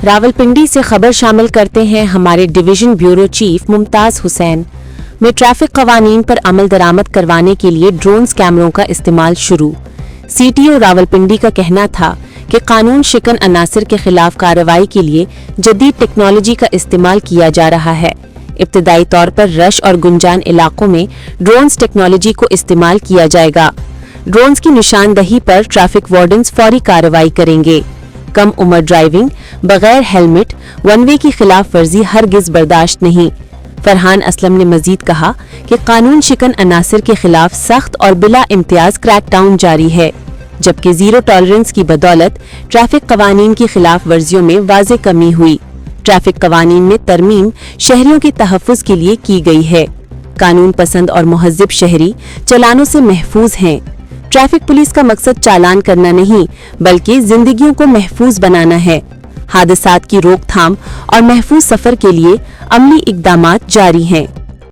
रावलपिंडी से खबर शामिल करते हैं हमारे division bureau chief Mumtaz Hussain में ट्रैफिक कवानीन पर अमल दरामद करवाने के लिए ड्रोन्स कैमरों का इस्तेमाल शुरू। सीटीओ रावलपिंडी का कहना था कि कानून शिकन अनासर के खिलाफ कार्रवाई के लिए जदीद टेक्नोलॉजी का इस्तेमाल किया जा रहा है। इब्तदाई तौर पर रश और गुंजान इलाकों में ड्रोन्स टेक्नोलॉजी को इस्तेमाल किया जाएगा। ड्रोन्स की निशानदही पर ट्रैफिक वार्डन्स फौरी कार्रवाई करेंगे। कम उम्र ड्राइविंग, बगैर हेलमेट, वन वे की खिलाफ वर्जी हरगिज बर्दाश्त नहीं। फरहान असलम ने मजीद कहा कि कानून शिकन अनासर के खिलाफ सख्त और बिला इम्तियाज क्रैकडाउन जारी है, जबकि जीरो टॉलरेंस की बदौलत ट्रैफिक कवानीन की खिलाफ वर्जियों में वाज़े कमी हुई। ट्रैफिक कवानीन में तरमीम शहरियों के तहफ़्फ़ुज़ के लिए की गई है। कानून पसंद और मुहज़्ज़िब शहरी चालानों से महफूज हैं। ट्रैफिक पुलिस का मकसद चालान करना नहीं बल्कि जिंदगियों को महफूज बनाना है। हादसात की रोकथाम और महफूज सफर के लिए अमली इक़दामात जारी हैं।